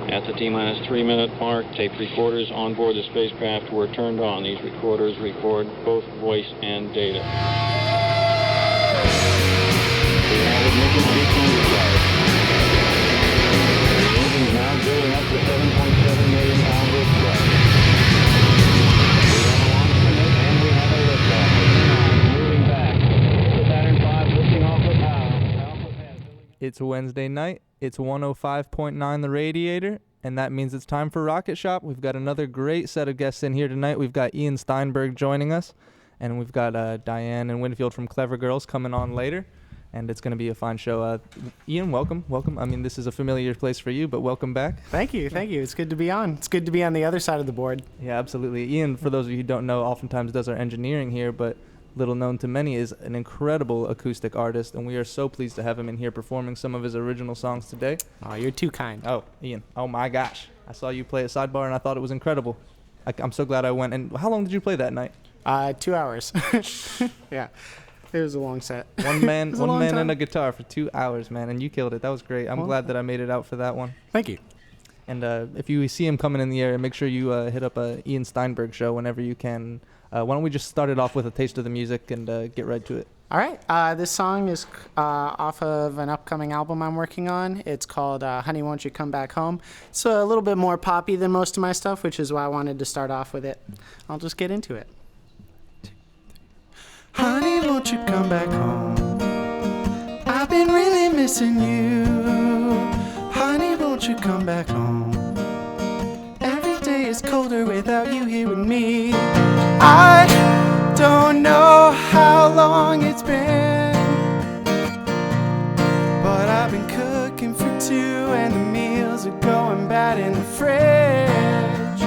At the T-minus 3-minute mark, tape recorders on board the spacecraft were turned on. These recorders record both voice and data. We have ignition sequence. The engine's now building up to 7.7 million pounds of thrust. We have a launch commit and we have a liftoff. Moving back. The Saturn V lifting off the power. It's Wednesday night. It's 105.9 The Radiator, and that means it's time for Rocket Shop. We've got another great set of guests in here tonight. We've got Ian Steinberg joining us, and we've got Diane and Winfield from Clever Girls coming on later, and it's going to be a fine show. Ian, welcome. I mean, this is a familiar place for you, but welcome back. Thank you. It's good to be on. It's good to be on the other side of the board. Yeah, absolutely. Ian, for those of you who don't know, oftentimes does our engineering here, but little known to many, is an incredible acoustic artist, and we are so pleased to have him in here performing some of his original songs today. Oh, you're too kind. Oh, Ian. Oh, my gosh. I saw you play at Sidebar, and I thought it was incredible. I'm so glad I went. And how long did you play that night? 2 hours. Yeah. It was a long set. One man and a guitar for 2 hours, man, and you killed it. That was great. I'm glad that I made it out for that one. Thank you. And if you see him coming in the area, make sure you hit up a Ian Steinberg show whenever you can. Why don't we just start it off with a taste of the music and get right to it? All right. This song is off of an upcoming album I'm working on. It's called Honey, Won't You Come Back Home. It's a little bit more poppy than most of my stuff, which is why I wanted to start off with it. I'll just get into it. Honey, won't you come back home? I've been really missing you. Honey, won't you come back home? Every day is colder without you here with me. I don't know how long it's been, but I've been cooking for two and the meals are going bad in the fridge.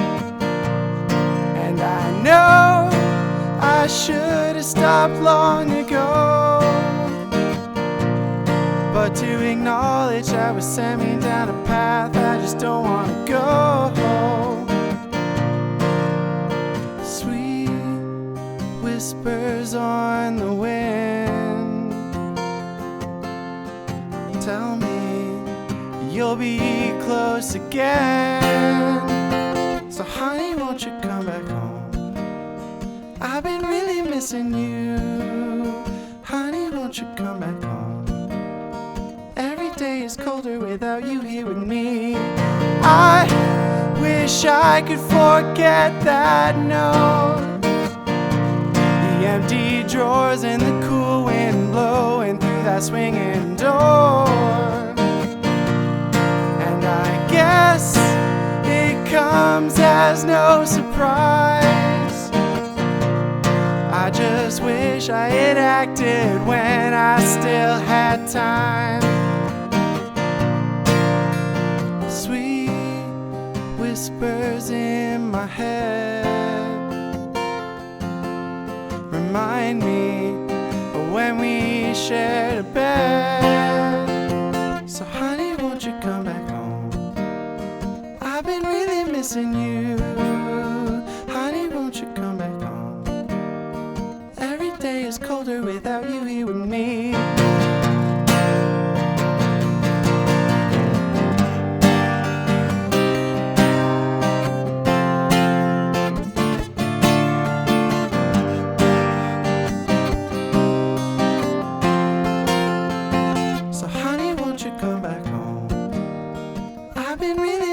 And I know I should have stopped long ago, but to acknowledge that was sent me down a path I just don't want to go. Sweet whispers on the wind tell me you'll be close again. So honey, won't you come back home? I've been really missing you. Honey, won't you come back home? Every day is colder without you here with me. I wish I could forget that note, the empty drawers and the cool wind blowing through that swinging door. And I guess it comes as no surprise. I just wish I had acted when I still had time. Sweet whispers in my head remind me of when we shared a bed. So honey, won't you come back home? I've been really missing you. Honey, won't you come back home? Every day is colder without you here with me.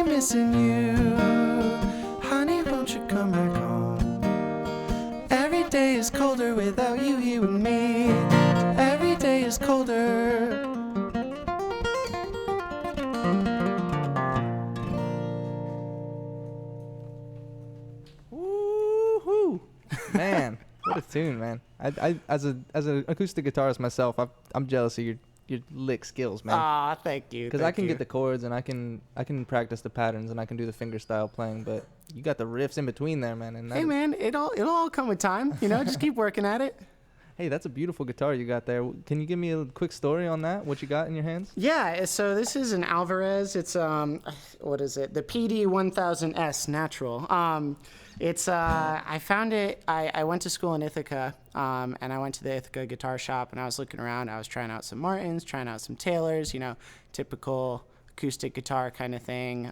Missing you. Honey, won't you come back home? Every day is colder without you here with me. Every day is colder. Woo-hoo! Man, what a tune, man. I as an acoustic guitarist myself, I'm jealous of your lick skills, man. Ah, thank you. Because I can get the chords and I can practice the patterns and I can do the finger style playing, but you got the riffs in between there, man. And hey, man, it'll all come with time. You know, just keep working at it. Hey, that's a beautiful guitar you got there. Can you give me a quick story on that? What you got in your hands? Yeah, so this is an Alvarez. It's what is it? The PD 1000S Natural. It's I found it. I went to school in Ithaca, and I went to the Ithaca guitar shop, and I was looking around. I was trying out some Martins, trying out some Taylors. You know, typical acoustic guitar kind of thing.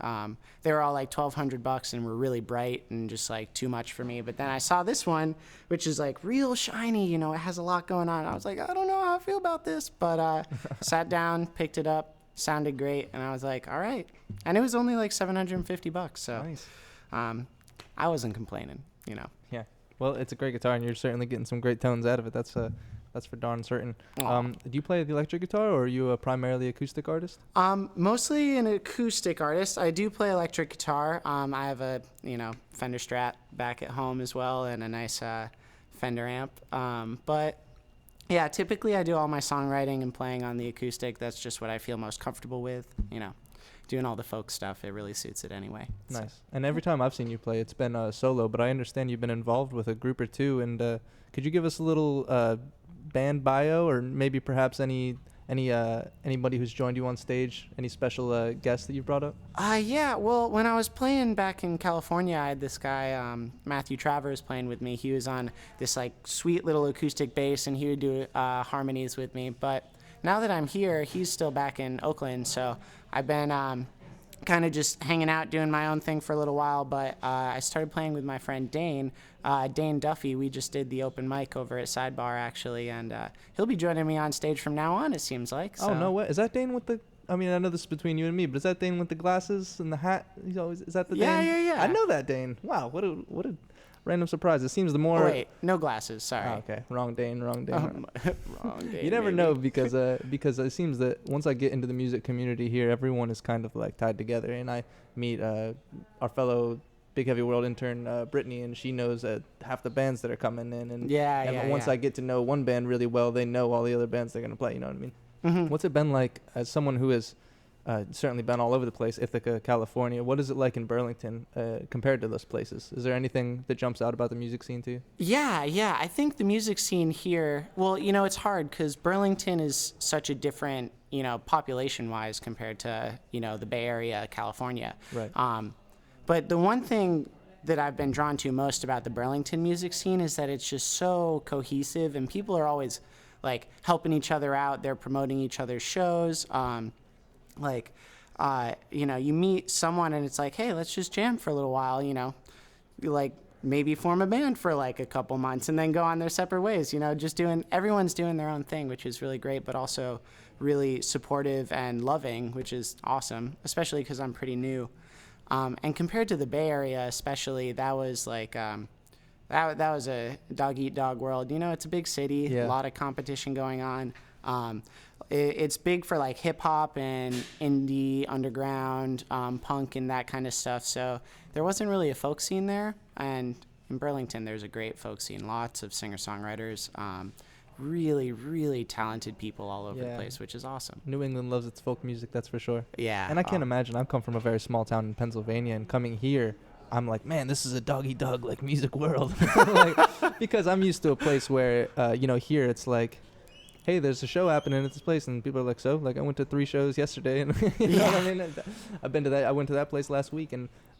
They were all like $1,200 and were really bright and just like too much for me. But then I saw this one, which is like real shiny, you know, it has a lot going on. I was like, I don't know how I feel about this, but sat down, picked it up, sounded great, and I was like, all right. And it was only like $750, so Nice. I wasn't complaining, you know. Yeah. Well, it's a great guitar, and you're certainly getting some great tones out of it. That's for darn certain. Aw. Do you play the electric guitar, or are you a primarily acoustic artist? Mostly an acoustic artist. I do play electric guitar. I have a, you know, Fender Strat back at home as well, and a nice Fender amp. But yeah, typically I do all my songwriting and playing on the acoustic. That's just what I feel most comfortable with, you know. Doing all the folk stuff, it really suits it anyway. So. Nice. And every time I've seen you play, it's been solo, but I understand you've been involved with a group or two. And could you give us a little band bio, or maybe perhaps anybody who's joined you on stage, any special guests that you've brought up? Yeah, well, when I was playing back in California, I had this guy, Matthew Travers, playing with me. He was on this like sweet little acoustic bass, and he would do harmonies with me. But now that I'm here, he's still back in Oakland, so I've been kind of just hanging out, doing my own thing for a little while. But I started playing with my friend Dane Duffy. We just did the open mic over at Sidebar, actually, and he'll be joining me on stage from now on, it seems like. So. Oh, no way. Is that Dane with the... I mean, I know this is between you and me, but is that Dane with the glasses and the hat? He's always... Is that the Yeah, Dane? yeah. I know that Dane. Wow, what a random surprise. It seems the more... Oh, wait, no glasses, sorry. Oh, okay, wrong Dane. Wrong Dane. You never maybe. know because it seems that once I get into the music community here, everyone is kind of like tied together, and I meet our fellow Big Heavy World intern Brittany, and she knows half the bands that are coming in, and once I get to know one band really well, they know all the other bands they're gonna play. You know what I mean? Mm-hmm. What's it been like as someone who has certainly been all over the place, Ithaca, California? What is it like in Burlington compared to those places? Is there anything that jumps out about the music scene to you? Yeah. I think the music scene here, well, you know, it's hard because Burlington is such a different, you know, population-wise compared to, you know, the Bay Area, California. Right. But the one thing that I've been drawn to most about the Burlington music scene is that it's just so cohesive, and people are always, like, helping each other out. They're promoting each other's shows. You know, you meet someone and it's like, hey, let's just jam for a little while, you know, like maybe form a band for like a couple months and then go on their separate ways, you know, everyone's doing their own thing, which is really great, but also really supportive and loving, which is awesome, especially because I'm pretty new. And compared to the Bay Area, especially, that was like, that was a dog-eat-dog world. You know, it's a big city, a lot of competition going on. It's big for like hip hop and indie, underground, punk and that kind of stuff. So there wasn't really a folk scene there. And in Burlington, there's a great folk scene. Lots of singer-songwriters, really, really talented people all over the place, which is awesome. New England loves its folk music, that's for sure. Yeah. And I can't imagine. I've come from a very small town in Pennsylvania, and coming here, I'm like, man, this is a dog-eat-dog like music world. Like, because I'm used to a place where, you know, here it's like, hey, there's a show happening at this place, and people are like, so? Like, I went to 3 shows yesterday, and you know what I mean? I've been to that. I went to that place last week,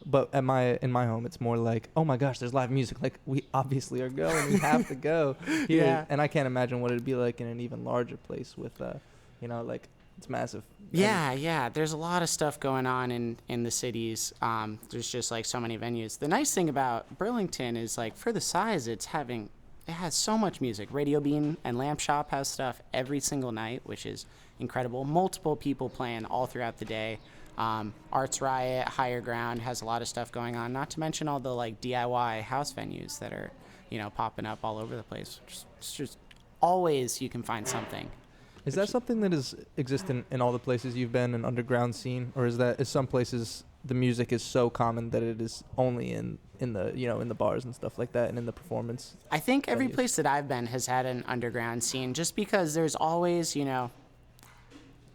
but in my home, it's more like, oh my gosh, there's live music. Like, we obviously are going. We have to go here. Yeah. And I can't imagine what it'd be like in an even larger place with, you know, like, it's massive. Yeah. There's a lot of stuff going on in the cities. There's just like so many venues. The nice thing about Burlington is like for the size, it has so much music. Radio Bean and Lamp Shop has stuff every single night, which is incredible. Multiple people playing all throughout the day. Arts Riot, Higher Ground has a lot of stuff going on. Not to mention all the like DIY house venues that are, you know, popping up all over the place. It's just always you can find something. Is that something that is existent in all the places you've been, an underground scene, or is some places the music is so common that it is only in the, you know, in the bars and stuff like that, and in the performance? I think every venues? place that I've been has had an underground scene, just because there's always, you know,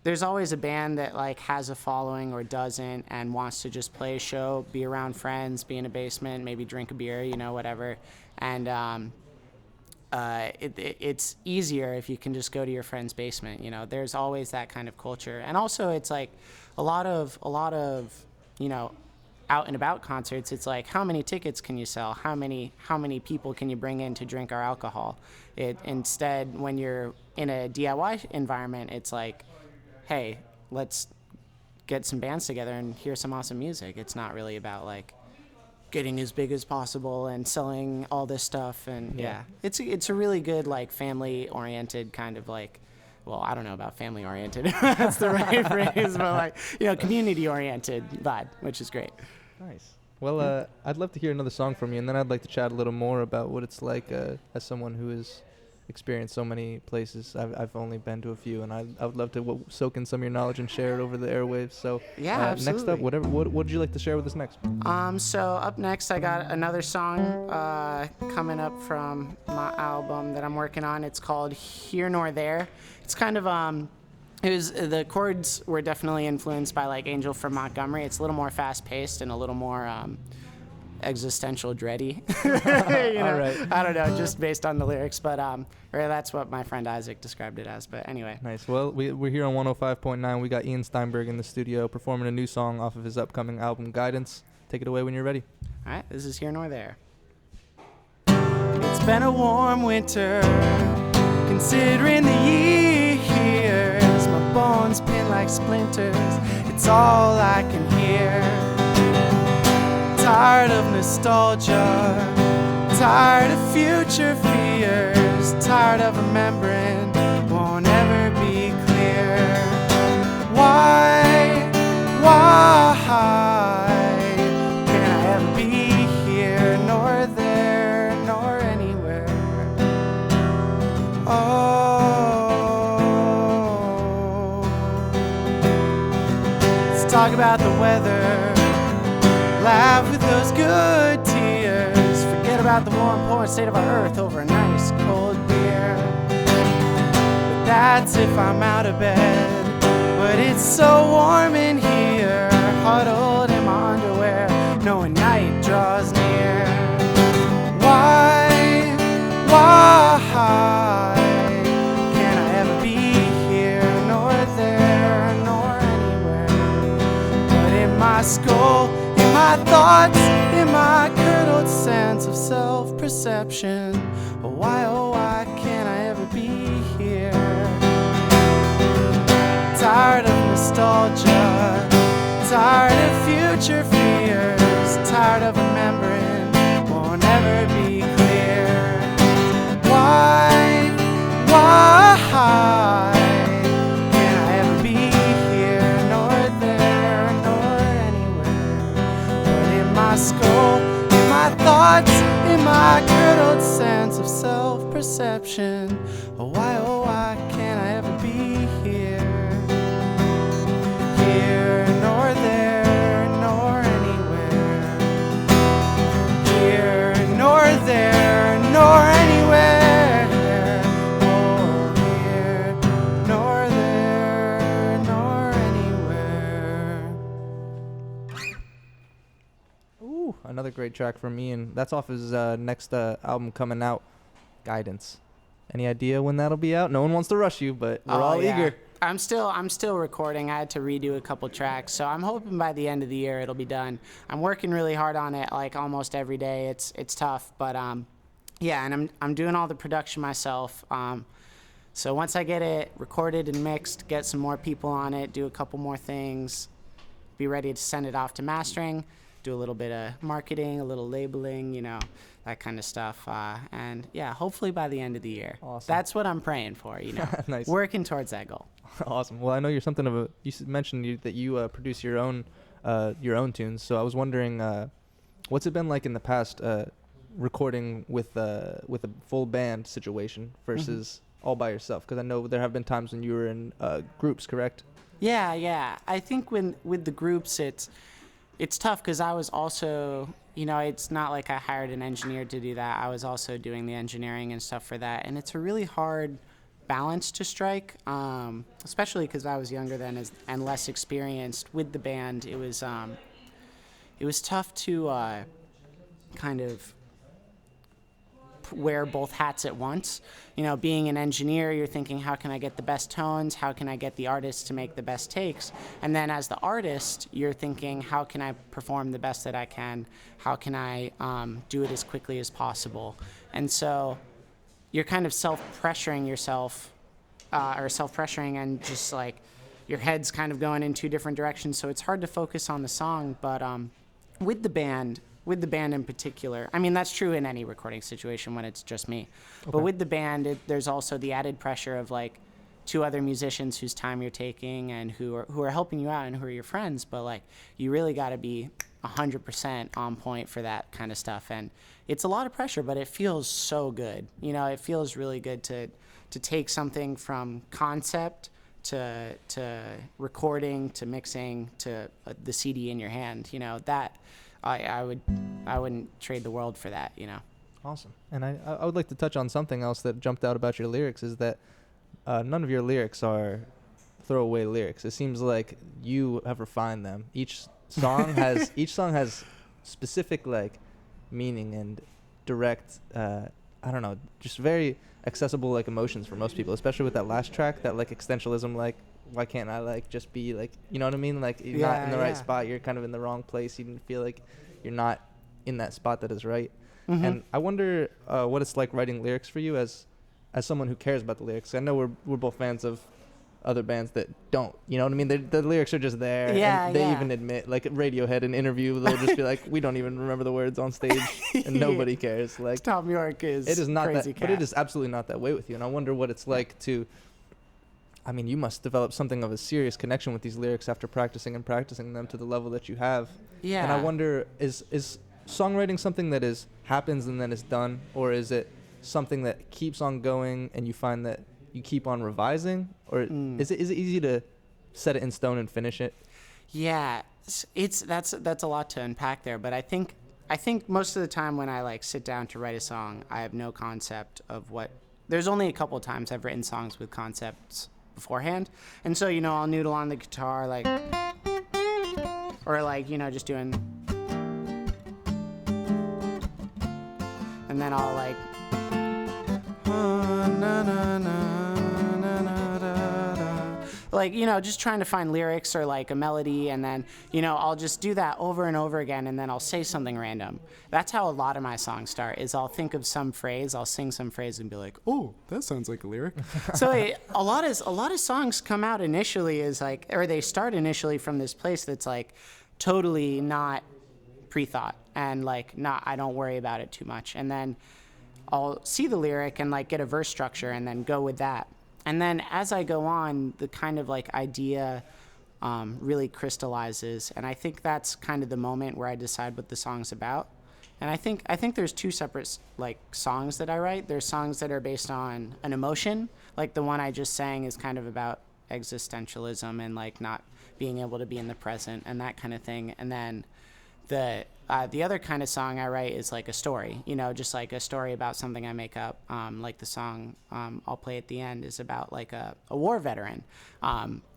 there's always a band that like has a following or doesn't and wants to just play a show, be around friends, be in a basement, maybe drink a beer, you know, whatever. And it's easier if you can just go to your friend's basement. You know, there's always that kind of culture. And also it's like a lot of, you know, out and about concerts, it's like, how many tickets can you sell? How many people can you bring in to drink our alcohol? Instead, when you're in a DIY environment, it's like, hey, let's get some bands together and hear some awesome music. It's not really about like getting as big as possible and selling all this stuff. And yeah, it's a really good like family oriented kind of like, well, I don't know about family oriented. That's the right phrase, but like, community oriented vibe, which is great. Nice. Well, I'd love to hear another song from you, and then I'd like to chat a little more about what it's like as someone who has experienced so many places. I've only been to a few, and I would love to soak in some of your knowledge and share it over the airwaves. So yeah, absolutely. Next up, what would you like to share with us next? So up next, I got another song coming up from my album that I'm working on. It's called Here Nor There. It's kind of the chords were definitely influenced by like Angel from Montgomery. It's a little more fast paced and a little more existential dready. All right. I don't know, just based on the lyrics, but or that's what my friend Isaac described it as. But anyway. Nice. Well, we're here on 105.9. We got Ian Steinberg in the studio performing a new song off of his upcoming album Guidance. Take it away when you're ready. All right, this is Here Nor There. It's been a warm winter, considering the years. My bones pin like splinters. It's all I can hear. Tired of nostalgia, tired of future fears, tired of remembering won't ever be clear. Why can I ever be here, nor there, nor anywhere? Oh, let's talk about the weather. Laugh with those good tears. Forget about the more important state of our earth over a nice cold beer. But that's if I'm out of bed. But it's so warm in here, huddled in my underwear, knowing night draws near. Why can't I ever be here, nor there, nor anywhere? But in my skull, my thoughts, in my curdled sense of self-perception. Oh, why can't I ever be here? Tired of nostalgia, tired of future fears, tired of remembering won't ever be clear. Why can't I ever be here, nor there, nor my skull, in my thoughts, in my curdled sense of self-perception. Oh, why can't I ever be here? Here, nor there, nor anywhere. Here, nor there, nor anywhere. Nor here, nor there, nor anywhere. Ooh, another great track from Ian. That's off his next album coming out, Guidance. Any idea when that'll be out? No one wants to rush you, but we're all eager. I'm still recording. I had to redo a couple tracks, so I'm hoping by the end of the year it'll be done. I'm working really hard on it, like almost every day. It's tough, but yeah, and I'm doing all the production myself. So once I get it recorded and mixed, get some more people on it, do a couple more things, be ready to send it off to mastering, do a little bit of marketing, a little labeling, that kind of stuff. And yeah, hopefully by the end of the year. Awesome. That's what I'm praying for, Nice. Working towards that goal. Awesome. Well, I know you're something of a. Mentioned that you produce your own tunes. So I was wondering, what's it been like in the past recording with a full band situation versus all by yourself? Because I know there have been times when you were in groups, correct? Yeah. I think with the groups, it's tough because I was also, it's not like I hired an engineer to do that. I was also doing the engineering and stuff for that, and it's a really hard balance to strike, especially because I was younger then and less experienced with the band. It was tough to kind of wear both hats at once. Being an engineer, you're thinking, how can I get the best tones? How can I get the artist to make the best takes? And then as the artist, you're thinking, how can I perform the best that I can? How can I do it as quickly as possible? And so you're kind of self-pressuring yourself, or self-pressuring and just like your head's kind of going in two different directions, so it's hard to focus on the song. But with the band in particular, I mean, that's true in any recording situation when it's just me. Okay. But with the band, there's also the added pressure of like two other musicians whose time you're taking and who are helping you out and who are your friends. But like, you really got to be 100% on point for that kind of stuff. And it's a lot of pressure, but it feels so good. You know, it feels really good to take something from concept to recording to mixing to the CD in your hand. You know, that I wouldn't trade the world for that, you know. Awesome. And I would like to touch on something else that jumped out about your lyrics is that none of your lyrics are throwaway lyrics. It seems like you have refined them. Each song has specific like meaning and direct I don't know, just very accessible like emotions for most people, especially with that last track, that like existentialism, like why can't I like just be like, you know what I mean? Like you're not in the right spot, you're kind of in the wrong place. You didn't feel like you're not in that spot that is right. Mm-hmm. And I wonder what it's like writing lyrics for you as someone who cares about the lyrics. I know we're both fans of other bands that don't, you know what I mean? The lyrics are just there. And they even admit, like at Radiohead, in interview, they'll just be like, we don't even remember the words on stage, and nobody cares. Like Tom York it is not crazy that, but it is absolutely not that way with you. And I wonder what it's like to, I mean, you must develop something of a serious connection with these lyrics after practicing them to the level that you have. Yeah. And I wonder, is songwriting something that happens and then is done, or is it something that keeps on going and you find that you keep on revising, or is it easy to set it in stone and finish it? Yeah, that's a lot to unpack there, but I think most of the time when I like sit down to write a song, I have no concept of what. There's only a couple of times I've written songs with concepts beforehand, and so, you know, I'll noodle on the guitar like, or like, you know, just doing, and then I'll like, like, you know, just trying to find lyrics or like a melody, and then, you know, I'll just do that over and over again, and then I'll say something random. That's how a lot of my songs start, is I'll think of some phrase, I'll sing some phrase and be like, oh, that sounds like a lyric. So a lot of songs come out initially as like, or they start initially from this place that's like totally not pre-thought, and like not, I don't worry about it too much. And then I'll see the lyric and like get a verse structure and then go with that. And then as I go on, the kind of like idea really crystallizes, and I think that's kind of the moment where I decide what the song's about. And I think there's two separate like songs that I write. There's songs that are based on an emotion, like the one I just sang is kind of about existentialism and like not being able to be in the present and that kind of thing. And then the other kind of song I write is like a story, you know, just like a story about something I make up. Like the song I'll play at the end is about like a war veteran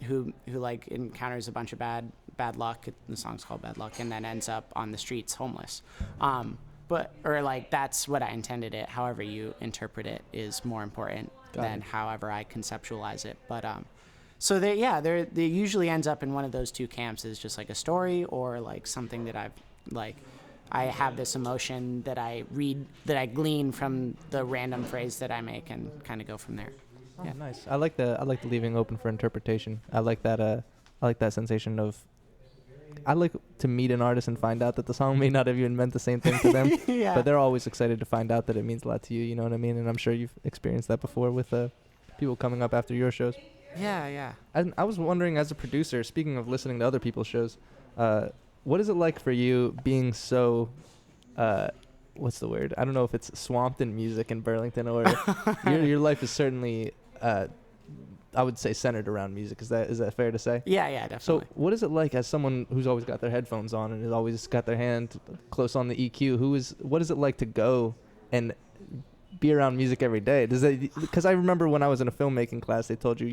who like encounters a bunch of bad luck. The song's called Bad Luck, and then ends up on the streets homeless. Or like that's what I intended it. However you interpret it is more important than however I conceptualize it. But so they usually ends up in one of those two camps, is just like a story or like something that I have this emotion that I read, that I glean from the random phrase that I make, and kind of go from there. Oh, yeah. Nice. I like the leaving open for interpretation. I like that sensation of, I like to meet an artist and find out that the song may not have even meant the same thing to them, but they're always excited to find out that it means a lot to you. You know what I mean? And I'm sure you've experienced that before with people coming up after your shows. Yeah. And I was wondering, as a producer, speaking of listening to other people's shows, what is it like for you being so, what's the word? I don't know if it's swamped in music in Burlington, or your life is certainly, I would say, centered around music. Is that fair to say? Yeah, definitely. So what is it like as someone who's always got their headphones on and has always got their hand close on the EQ? What is it like to go and be around music every day? Because I remember when I was in a filmmaking class, they told you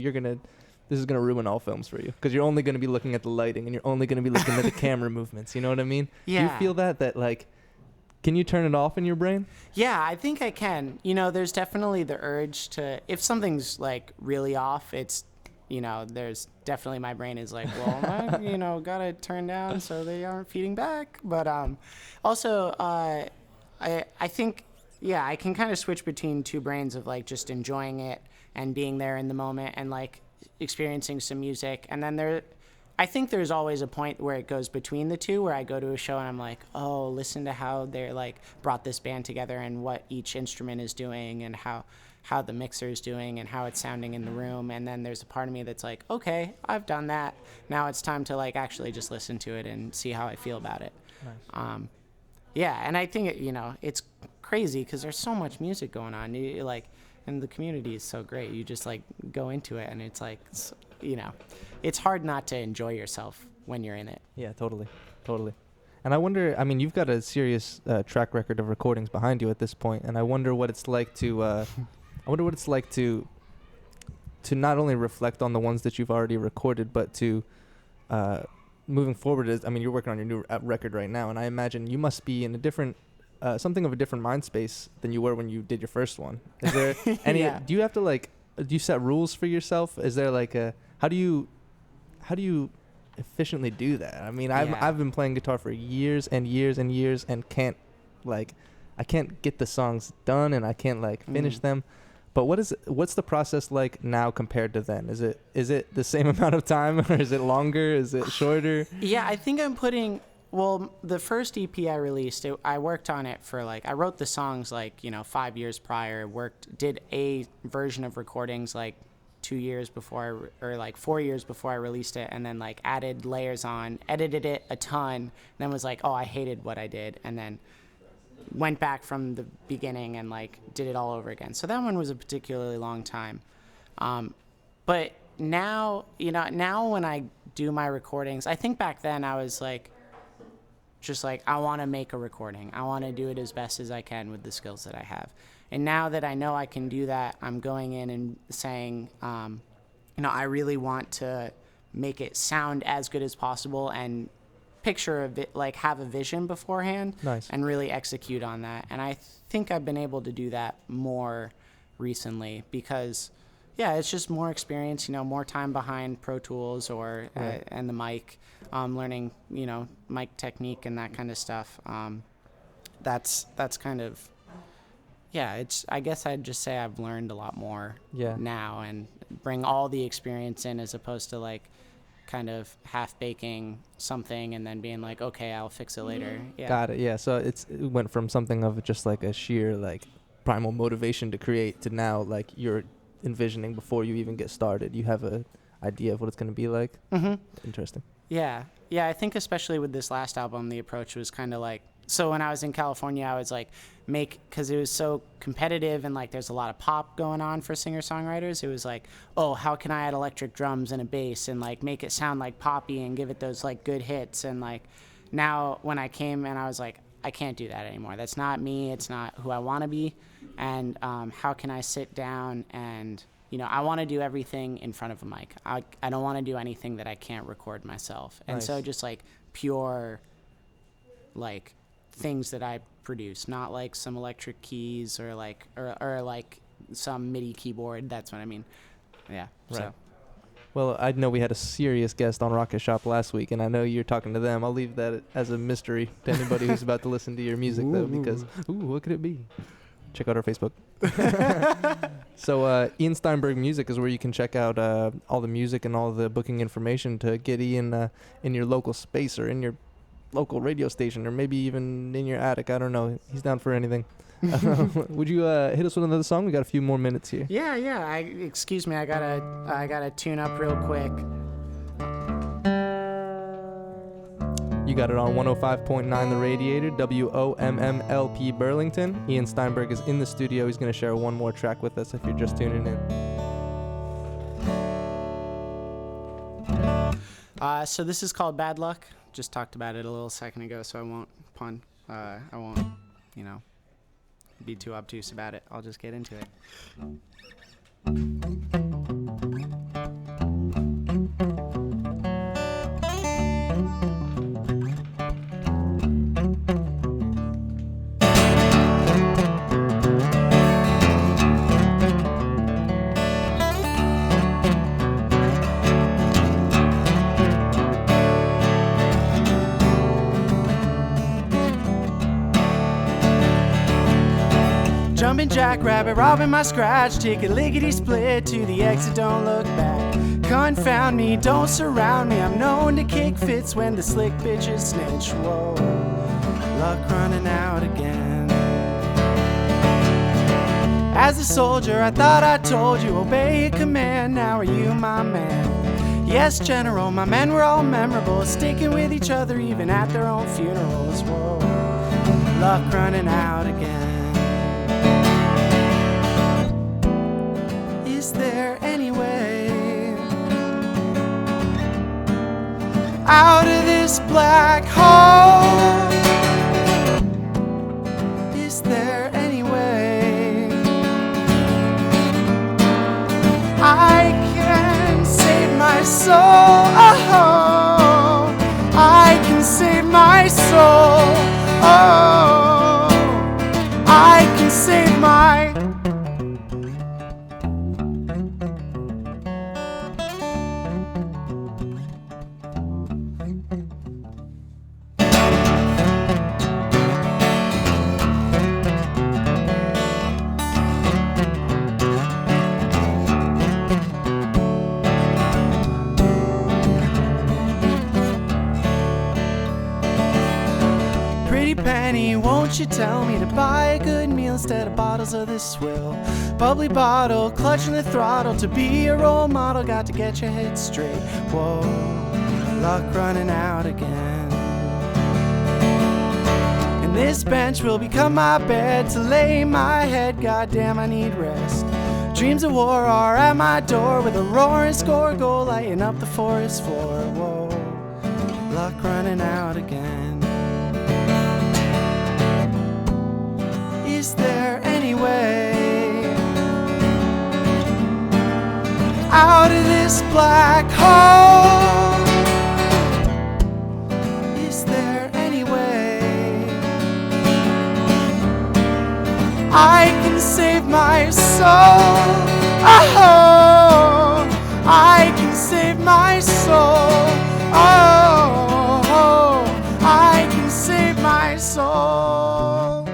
this is going to ruin all films for you, because you're only going to be looking at the lighting and you're only going to be looking at the camera movements. You know what I mean? Yeah. Do you feel that like, can you turn it off in your brain? Yeah, I think I can. You know, there's definitely the urge to, if something's like really off, it's, you know, there's definitely, my brain is like, well, I, gotta turn down so they aren't feeding back. But also, I think, I can kind of switch between two brains of like just enjoying it and being there in the moment, and like experiencing some music. And then I think there's always a point where it goes between the two, where I go to a show and I'm like, oh, listen to how they're like brought this band together and what each instrument is doing and how the mixer is doing and how it's sounding in the room. And then there's a part of me that's like, okay, I've done that. Now it's time to like actually just listen to it and see how I feel about it. Nice. Yeah, and I think it's crazy because there's so much music going on. You like, and the community is so great. You just like go into it, and it's like, it's hard not to enjoy yourself when you're in it. Yeah, totally. And I wonder, I mean, you've got a serious track record of recordings behind you at this point, and I wonder what it's like to, to not only reflect on the ones that you've already recorded, but to moving forward. You're working on your new record right now, and I imagine you must be in a different, something of a different mind space than you were when you did your first one. Is there any? Yeah. Do you have to do you set rules for yourself? Is there like how do you efficiently do that? I mean, I've been playing guitar for years and years and years and I can't get the songs done and I can't finish them. But what's the process like now compared to then? Is it the same amount of time, or is it longer? Is it shorter? Yeah, I think the first EP I released, I worked on it for I wrote the songs 5 years prior, did a version of recordings 2 years before or 4 years before I released it, and then added layers on, edited it a ton, and then was like, oh, I hated what I did, and then went back from the beginning and did it all over again. So that one was a particularly long time. But now when I do my recordings, I think back then I was I want to make a recording. I want to do it as best as I can with the skills that I have. And now that I know I can do that, I'm going in and saying, I really want to make it sound as good as possible and picture of it, have a vision beforehand. Nice. And really execute on that. And I think I've been able to do that more recently because, it's just more experience, more time behind Pro Tools or right. And the mic, learning, mic technique and that kind of stuff. That's kind of, I guess I'd just say I've learned a lot more now and bring all the experience in as opposed to kind of half baking something and then being okay, I'll fix it later. Yeah. Got it. Yeah. So it went from something of just a sheer primal motivation to create to now you're envisioning before you even get started. You have a idea of what it's going to be like. Mm-hmm. Interesting. Yeah. I think especially with this last album, the approach was kind of so when I was in California, I was because it was so competitive and there's a lot of pop going on for singer-songwriters. It was oh, how can I add electric drums and a bass and make it sound like poppy and give it those good hits. And now when I came and I was I can't do that anymore. That's not me. It's not who I want to be. And how can I sit down and, I want to do everything in front of a mic. I don't want to do anything that I can't record myself. And nice. so just pure things that I produce, not some electric keys or or some MIDI keyboard. That's what I mean. Yeah. Right. So. Well, I know we had a serious guest on Rocket Shop last week, and I know you're talking to them. I'll leave that as a mystery to anybody who's about to listen to your music, though, because what could it be? Check out our Facebook. So Ian Steinberg Music is where you can check out all the music and all the booking information to get Ian in your local space or in your local radio station or maybe even in your attic. I don't know. He's down for anything. Would you hit us with another song? We got a few more minutes here. Yeah. Excuse me. I gotta tune up real quick. You got it on 105.9 The Radiator, WOMMLP Burlington. Ian Steinberg is in the studio. He's going to share one more track with us if you're just tuning in. So this is called Bad Luck. Just talked about it a little second ago, so I won't I won't, be too obtuse about it. I'll just get into it. Jumping jackrabbit, robbing my scratch, take a lickety split to the exit, don't look back. Confound me, don't surround me, I'm known to kick fits when the slick bitches snitch. Whoa, luck running out again. As a soldier, I thought I told you, obey a command, now are you my man? Yes, General, my men were all memorable, sticking with each other even at their own funerals. Whoa, luck running out again. Is there any way out of this black hole? Is there any way I can save my soul? Oh, I can save my soul. Oh, I can save my penny, won't you tell me to buy a good meal instead of bottles of this swill? Bubbly bottle, clutching the throttle, to be a role model, got to get your head straight. Whoa, luck running out again. And this bench will become my bed to lay my head, goddamn I need rest. Dreams of war are at my door with a roaring score goal lighting up the forest floor. Whoa, luck running out again. Is there any way out of this black hole? Is there any way I can save my soul? Oh, I can save my soul. Oh, I can save my soul.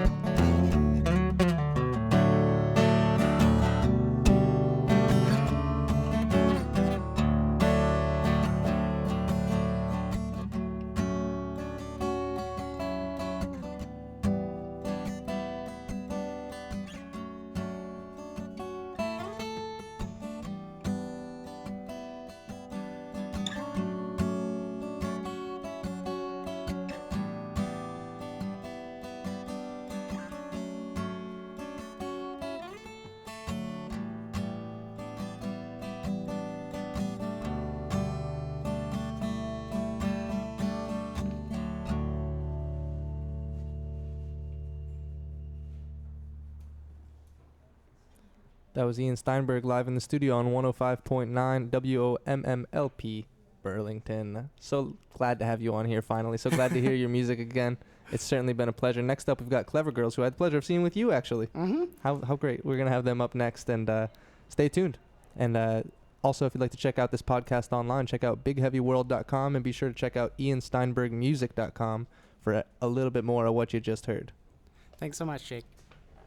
That was Ian Steinberg live in the studio on 105.9 WOMMLP Burlington. So glad to have you on here finally. So glad to hear your music again. It's certainly been a pleasure. Next up, we've got Clever Girls, who I had the pleasure of seeing with you, actually. Mm-hmm. How great. We're going to have them up next, and stay tuned. And also, if you'd like to check out this podcast online, check out bigheavyworld.com, and be sure to check out iansteinbergmusic.com for a little bit more of what you just heard. Thanks so much, Jake.